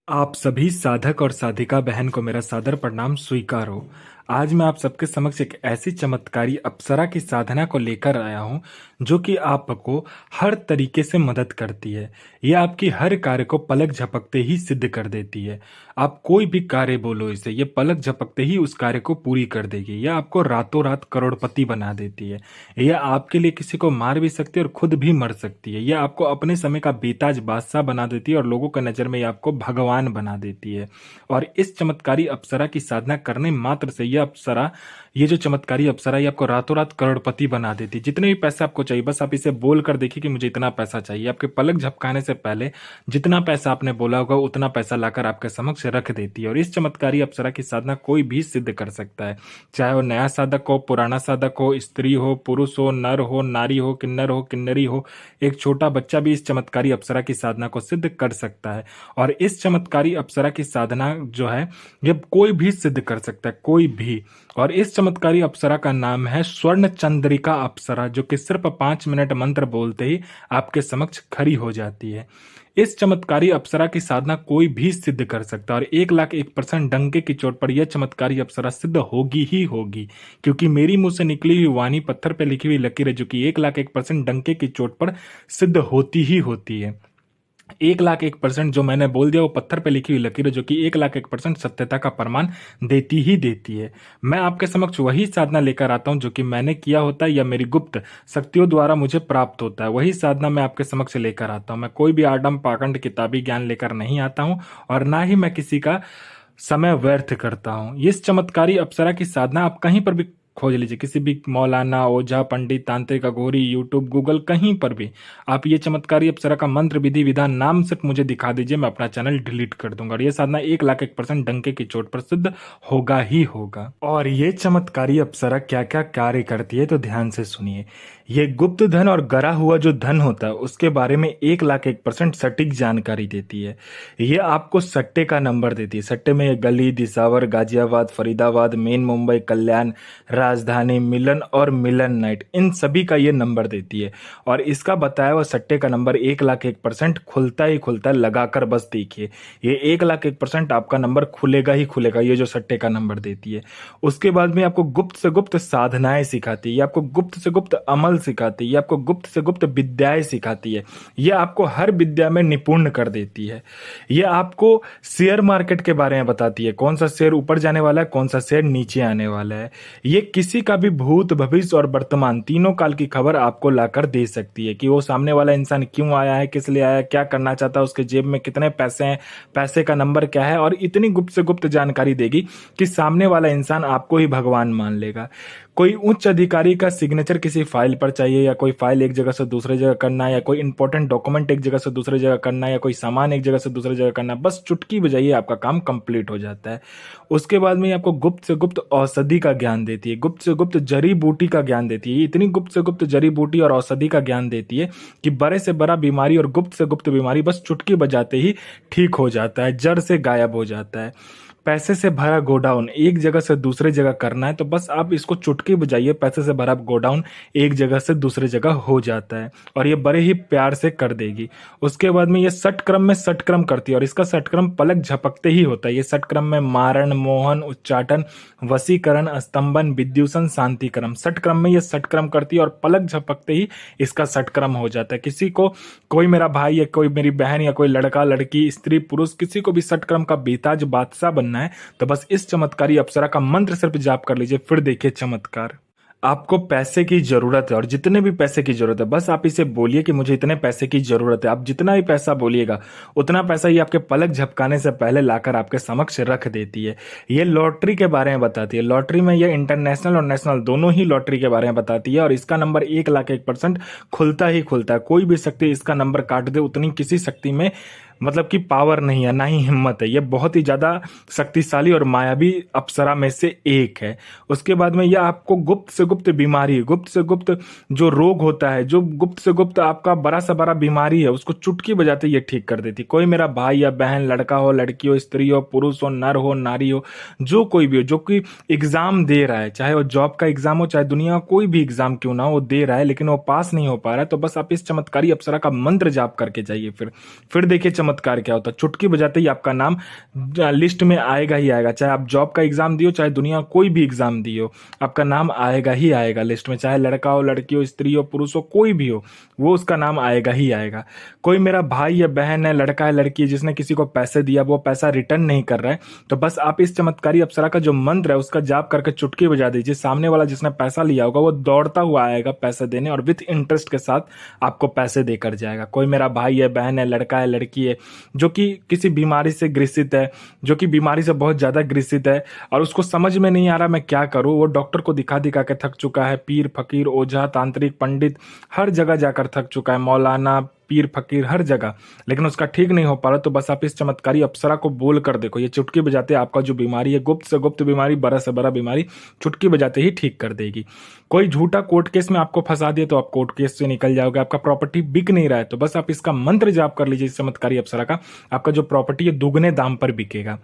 आप सभी साधक और साधिका बहन को मेरा सादर प्रणाम स्वीकार हो। आज मैं आप सबके समक्ष एक ऐसी चमत्कारी अप्सरा की साधना को लेकर आया हूं जो कि आपको हर तरीके से मदद करती है। यह आपकी हर कार्य को पलक झपकते ही सिद्ध कर देती है। आप कोई भी कार्य बोलो इसे, ये पलक झपकते ही उस कार्य को पूरी कर देगी। यह आपको रातों रात करोड़पति बना देती है। यह आपके लिए किसी को मार भी सकती है और खुद भी मर सकती है। यह आपको अपने समय का बेताज बादशाह बना देती है और लोगों की नज़र में यह आपको भगवान बना देती है। और इस चमत्कारी अप्सरा की साधना करने मात्र से यह अप्सरा, ये जो चमत्कारी अप्सरा, ये आपको रातों रात करोड़पति बना देती है। जितने भी पैसे आपको चाहिए, बस आप इसे बोल कर देखिए कि मुझे इतना पैसा चाहिए। आपके पलक झपकाने से पहले जितना पैसा आपने बोला होगा उतना पैसा लाकर आपके समक्ष रख देती है। और इस चमत्कारी अप्सरा की साधना कोई भी सिद्ध कर सकता है, चाहे वो नया साधक हो, पुराना साधक हो, स्त्री हो, पुरुष हो, नर हो, नारी हो, किन्नर हो, किन्नरी हो। एक छोटा बच्चा भी इस चमत्कारी अप्सरा की साधना को सिद्ध कर सकता है। और इस चमत्कारी अप्सरा की साधना जो है, ये कोई भी सिद्ध कर सकता है, कोई भी। और इस चमत्कारी अप्सरा का नाम है स्वर्ण चंद्रिका अप्सरा, जो कि सिर्फ 5 मिनट मंत्र बोलते ही आपके समक्ष खड़ी हो जाती है। इस चमत्कारी अप्सरा की साधना कोई भी सिद्ध कर सकता है और 1,01% डंके की चोट पर यह चमत्कारी अप्सरा सिद्ध होगी ही होगी, क्योंकि मेरी मुंह से निकली हुई वाणी पत्थर पर लिखी हुई लकीर है, जो कि 1,01% डंके की चोट पर सिद्ध होती ही होती है। 1,01% जो मैंने बोल दिया वो पत्थर पे लिखी हुई लकीर है, जो कि 1,01% सत्यता का प्रमाण देती ही देती है। मैं आपके समक्ष वही साधना लेकर आता हूं जो कि मैंने किया होता है या मेरी गुप्त शक्तियों द्वारा मुझे प्राप्त होता है। वही साधना मैं आपके समक्ष लेकर आता हूं। मैं कोई भी आडम पाखंड किताबी ज्ञान लेकर नहीं आता हूं और ना ही मैं किसी का समय व्यर्थ करता हूं। इस चमत्कारी अप्सरा की साधना आप कहीं पर भी खोज लीजिए, किसी भी मौलाना, ओझा, पंडित, तांत्रिक, अघोरी, यूट्यूब, गूगल, कहीं पर भी आप ये चमत्कारी अप्सरा का मंत्र, विधि, विधान, नाम सिर्फ मुझे दिखा दीजिए, मैं अपना चैनल डिलीट कर दूंगा। और ये साधना 1,01% डंके की चोट पर सिद्ध होगा ही होगा। और ये चमत्कारी अप्सरा क्या क्या कार्य करती है तो ध्यान से सुनिए। ये गुप्त धन और गरा हुआ जो धन होता है उसके बारे में 1,01% सटीक जानकारी देती है। ये आपको सट्टे का नंबर देती है। सट्टे में ये गली, दिसावर, गाजियाबाद, फरीदाबाद, मेन मुंबई, कल्याण, राजधानी, मिलन और मिलन नाइट, इन सभी का ये नंबर देती है। और इसका बताया हुआ सट्टे का नंबर 1,01% खुलता ही खुलता है। लगाकर बस देखिए, ये 1,01% आपका नंबर खुलेगा ही खुलेगा, ये जो सट्टे का नंबर देती है। उसके बाद में आपको गुप्त से गुप्त साधनाएं सिखाती है, ये आपको गुप्त से गुप्त अमल सिखाती है, ये आपको गुप्त से गुप्त विद्याएं सिखाती है, ये आपको हर विद्या में निपुण कर देती है। ये आपको शेयर मार्केट के बारे में बताती है, कौन सा शेयर ऊपर जाने वाला है, कौन सा शेयर नीचे आने वाला है। ये किसी का भी भूत, भविष्य और वर्तमान तीनों काल की खबर आपको लाकर दे सकती है कि वो सामने वाला इंसान क्यों आया है, किस लिए आया है, क्या करना चाहता है, उसके जेब में कितने पैसे हैं, पैसे का नंबर क्या है। और इतनी गुप्त से गुप्त जानकारी देगी कि सामने वाला इंसान आपको ही भगवान मान लेगा। कोई उच्च अधिकारी का सिग्नेचर किसी फाइल पर चाहिए, या कोई फाइल एक जगह से दूसरे जगह करना है, या कोई इंपॉर्टेंट डॉक्यूमेंट एक जगह से दूसरे जगह करना है, या कोई सामान एक जगह से दूसरे जगह करना है, बस चुटकी बजाइए आपका काम कंप्लीट हो जाता है। उसके बाद में आपको गुप्त से गुप्त औषधि का ज्ञान देती है, गुप्त से गुप्त जड़ी बूटी का ज्ञान देती है। इतनी गुप्त से गुप्त जड़ी बूटी और औषधि का ज्ञान देती है कि बड़े से बड़ा बीमारी और गुप्त से गुप्त बीमारी बस चुटकी बजाते ही ठीक हो जाता है, जड़ से गायब हो जाता है। पैसे से भरा गोडाउन एक जगह से दूसरे जगह करना है तो बस आप इसको चुटकी बजाइए, पैसे से भरा गोडाउन एक जगह से दूसरे जगह हो जाता है और ये बड़े ही प्यार से कर देगी। उसके बाद में ये षटक्रम में षटक्रम करती है और इसका षटक्रम पलक झपकते ही होता है। ये षटक्रम में मारण, मोहन, उच्चाटन, वशीकरण, स्तंभन, विद्युषण, शांतिक्रम, षटक्रम में ये षटक्रम करती है और पलक झपकते ही इसका षटक्रम हो जाता है। किसी को, कोई मेरा भाई या कोई मेरी बहन या कोई लड़का लड़की, स्त्री पुरुष, किसी को भी षटक्रम का बेताज बादशाह बनना है तो बस इस चमत्कारी अप्सरा का मंत्र सिर्फ जाप कर लीजिए, फिर देखिए चमत्कार। आपको पैसे की जरूरत है और जितने भी पैसे की जरूरत है बस आप इसे बोलिए कि मुझे इतने पैसे की जरूरत है। आप जितना भी पैसा बोलिएगा उतना पैसा ये आपके पलक झपकाने से पहले लाकर आपके समक्ष रख देती है। ये लॉटरी के बारे में बताती है। लॉटरी में ये इंटरनेशनल और नेशनल दोनों ही लॉटरी के बारे में बताती है और इसका नंबर 1,01% खुलता ही खुलता है। कोई भी शक्ति इसका नंबर काट दे उतनी किसी शक्ति में मतलब कि पावर नहीं है, ना ही हिम्मत है। यह बहुत ही ज्यादा शक्तिशाली और मायावी अप्सरा में से एक है। उसके बाद में यह आपको गुप्त से गुप्त बीमारी, गुप्त से गुप्त जो रोग होता है, जो गुप्त से गुप्त आपका बड़ा सा बड़ा बीमारी है, उसको चुटकी बजाते ये ठीक कर देती। कोई मेरा भाई या बहन, लड़का हो, लड़की हो, स्त्री हो, पुरुष हो, नर हो, नारी हो, जो कोई भी हो, जो कोई एग्जाम दे रहा है, चाहे वो जॉब का एग्जाम हो, चाहे दुनिया का कोई भी एग्जाम क्यों ना हो, वो दे रहा है लेकिन वो पास नहीं हो पा रहा है, तो बस आप इस चमत्कारी अप्सरा का मंत्र जाप करके जाइए, फिर देखिए चमत्कार क्या होता है, चुटकी बजाते ही आपका नाम लिस्ट में आएगा ही आएगा। चाहे आप जॉब का एग्जाम दियो, चाहे दुनिया कोई भी एग्जाम दियो, आपका नाम आएगा ही आएगा लिस्ट में। चाहे लड़का हो, लड़की हो, स्त्री हो, पुरुष हो, कोई भी हो, वो उसका नाम आएगा ही आएगा। कोई मेरा भाई या बहन है, लड़का है, लड़की है, जिसने किसी को पैसे दिया, वो पैसा रिटर्न नहीं कर रहा है, तो बस आप इस चमत्कारी अप्सरा का जो मंत्र है उसका जाप करके चुटकी बजा दीजिए। सामने वाला जिसने पैसा लिया होगा वो दौड़ता हुआ आएगा पैसे देने, और विथ इंटरेस्ट के साथ आपको पैसे देकर जाएगा। कोई मेरा भाई है, बहन है, लड़का है, लड़की है, जो कि किसी बीमारी से ग्रसित है, जो कि बीमारी से बहुत ज्यादा ग्रसित है और उसको समझ में नहीं आ रहा मैं क्या करूं, वो डॉक्टर को दिखा दिखा के थक चुका है, पीर फकीर ओझा तांत्रिक पंडित हर जगह जाकर थक चुका है, मौलाना पीर फकीर हर जगह, लेकिन उसका ठीक नहीं हो पा रहा, तो बस आप इस चमत्कारी अप्सरा को बोल कर देखो। ये चुटकी बजाते आपका जो बीमारी है, गुप्त से गुप्त बीमारी, बड़ा से बड़ा बीमारी, चुटकी बजाते ही ठीक कर देगी। कोई झूठा कोर्ट केस में आपको फंसा दिया तो आप कोर्ट केस से निकल जाओगे। आपका प्रॉपर्टी बिक नहीं रहा है तो बस आप इसका मंत्र जाप कर लीजिए इस चमत्कारी अप्सरा का, आपका जो प्रॉपर्टी है दुगने दाम पर बिकेगा।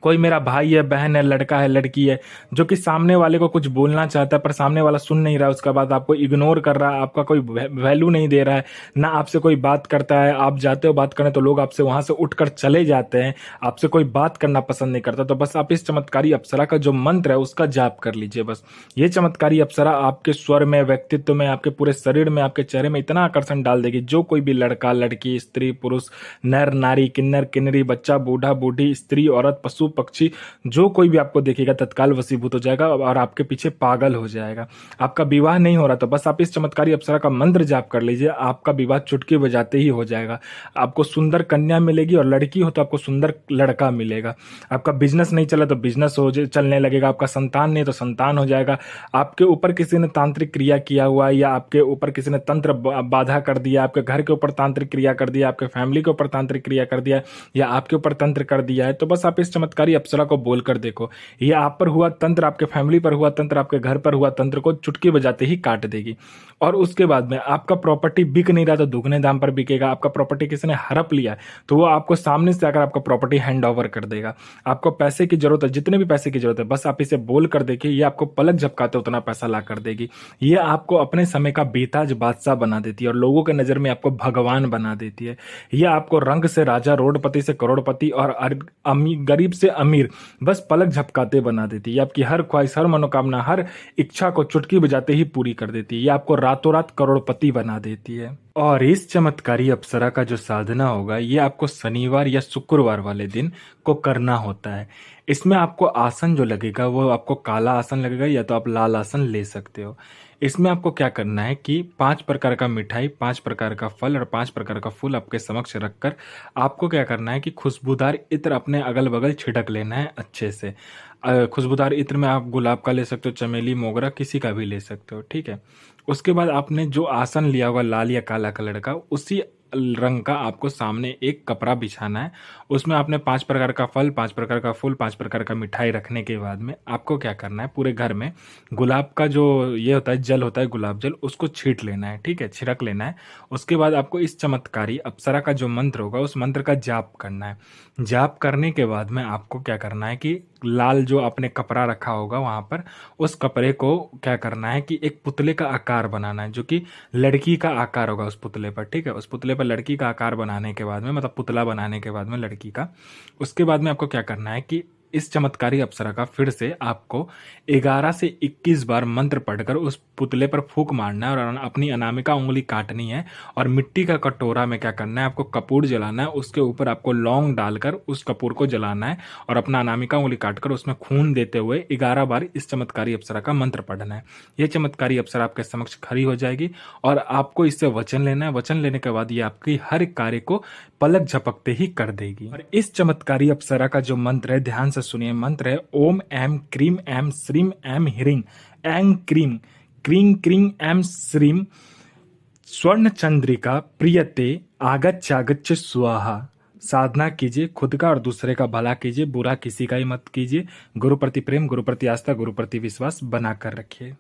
कोई मेरा भाई है, बहन है, लड़का है, लड़की है, जो कि सामने वाले को कुछ बोलना चाहता है पर सामने वाला सुन नहीं रहा है, उसके बाद आपको इग्नोर कर रहा है, आपका कोई वैल्यू नहीं दे रहा है, ना आपसे कोई बात करता है, आप जाते हो बात करने तो लोग आपसे वहां से उठकर चले जाते हैं, आपसे कोई बात करना पसंद नहीं करता, तो बस आप इस चमत्कारी अप्सरा का जो मंत्र है उसका जाप कर लीजिए। बस ये चमत्कारी अप्सरा आपके स्वर में, व्यक्तित्व में, आपके पूरे शरीर में, आपके चेहरे में इतना आकर्षण डाल देगी, जो कोई भी लड़का लड़की, स्त्री पुरुष, नर नारी, किन्नर किन्नरी, बच्चा बूढ़ा बूढ़ी, स्त्री औरत, पशु पक्षी, जो कोई भी आपको देखेगा तत्काल वशीभूत हो जाएगा और आपके पीछे पागल हो जाएगा। आपका विवाह नहीं हो रहा तो बस आप इस चमत्कारी अप्सरा का मंत्र जाप कर लीजिए, आपका विवाह चुटकी बजाते ही हो जाएगा। आपको सुंदर कन्या मिलेगी और लड़की हो तो आपको सुंदर लड़का मिलेगा। आपका बिजनेस नहीं चला तो बिजनेस हो चलने लगेगा। आपका संतान नहीं तो संतान हो जाएगा। आपके ऊपर किसी ने तांत्रिक क्रिया किया हुआ है या आपके ऊपर किसी ने तंत्र बाधा कर दिया, आपके घर के ऊपर तांत्रिक क्रिया कर दिया, आपके फैमिली के ऊपर तांत्रिक क्रिया कर दिया या आपके ऊपर तंत्र कर दिया है, तो बस आप इस चमत्कारी अप्सरा को बोलकर देखो। ये आप पर हुआ तंत्र, आपके फैमिली पर हुआ तंत्र, आपके घर पर हुआ तंत्र को चुटकी बजाते ही काट देगी। और उसके बाद में आपका प्रॉपर्टी बिक नहीं रहा तो दुगने दाम पर बिकेगा। आपका प्रॉपर्टी किसी ने हड़प लिया तो वो आपको सामने से आकर आपका प्रॉपर्टी हैंड ओवर कर देगा। आपको पैसे की जरूरत है, जितने भी पैसे की जरूरत है, बस आप इसे बोल कर देखिए, ये आपको पलक झपकाते उतना पैसा ला कर देगी। ये आपको अपने समय का बेताज बादशाह बना देती है और लोगों के नजर में आपको भगवान बना देती है। ये आपको रंग से राजा, रोडपति से करोड़पति और गरीब से अमीर बस पलक झपकाते बना देती है। आपकी हर ख्वाहिश, हर मनोकामना, हर इच्छा को चुटकी बजाते ही पूरी कर देती है। ये आपको रातों रात करोड़पति बना देती है। और इस चमत्कारी अप्सरा का जो साधना होगा ये आपको शनिवार या शुक्रवार वाले दिन को करना होता है। इसमें आपको आसन जो लगेगा वो आपको काला आसन लगेगा या तो आप लाल आसन ले सकते हो। इसमें आपको क्या करना है कि 5 प्रकार का मिठाई, 5 प्रकार का फल और 5 प्रकार का फूल आपके समक्ष रखकर आपको क्या करना है कि खुशबूदार इत्र अपने अगल बगल छिड़क लेना है अच्छे से। खुशबूदार इत्र में आप गुलाब का ले सकते हो, चमेली, मोगरा, किसी का भी ले सकते हो, ठीक है। उसके बाद आपने जो आसन लिया होगा लाल या काला कलर का, उसी रंग का आपको सामने एक कपड़ा बिछाना है। उसमें आपने 5 प्रकार का फल, 5 प्रकार का फूल, 5 प्रकार का मिठाई रखने के बाद में आपको क्या करना है, पूरे घर में गुलाब का जो ये होता है जल होता है, गुलाब जल, उसको छींट लेना है, ठीक है, छिड़क लेना है। उसके बाद आपको इस चमत्कारी अप्सरा का जो मंत्र होगा उस मंत्र का जाप करना है। जाप करने के बाद में आपको क्या करना है कि लाल जो आपने कपड़ा रखा होगा वहां पर, उस कपड़े को क्या करना है कि एक पुतले का आकार बनाना है, जो कि लड़की का आकार होगा उस पुतले पर, ठीक है। उस पुतले पर लड़की का आकार बनाने के बाद में, मतलब पुतला बनाने के बाद में लड़की का, उसके बाद में आपको क्या करना है कि इस चमत्कारी अप्सरा का फिर से आपको 11 से 21 बार मंत्र पढ़कर उस पुतले पर फूंक मारना है और अपनी अनामिका उंगली काटनी है। और मिट्टी का कटोरा में क्या करना है, आपको कपूर जलाना है, उसके ऊपर आपको लौंग डालकर उस कपूर को जलाना है और अपना अनामिका उंगली काटकर उसमें खून देते हुए 11 बार इस चमत्कारी अप्सरा का मंत्र पढ़ना है। यह चमत्कारी अप्सरा आपके समक्ष खड़ी हो जाएगी और आपको इससे वचन लेना है। वचन लेने के बाद ये आपकी हर कार्य को पलक झपकते ही कर देगी। और इस चमत्कारी अप्सरा का जो मंत्र है, ध्यान से सुनिए, मंत्र है ओम ऐम क्रीम ऐम श्रीम ऐम ह्रीं ऐं क्रीम क्रीं क्रीं ऐम श्रीं स्वर्ण चंद्रिका प्रियते आगच्छ स्वाहा। साधना कीजिए, खुद का और दूसरे का भला कीजिए, बुरा किसी का ही मत कीजिए। गुरु प्रति प्रेम, गुरु प्रति आस्था, गुरु प्रति विश्वास बनाकर रखिए।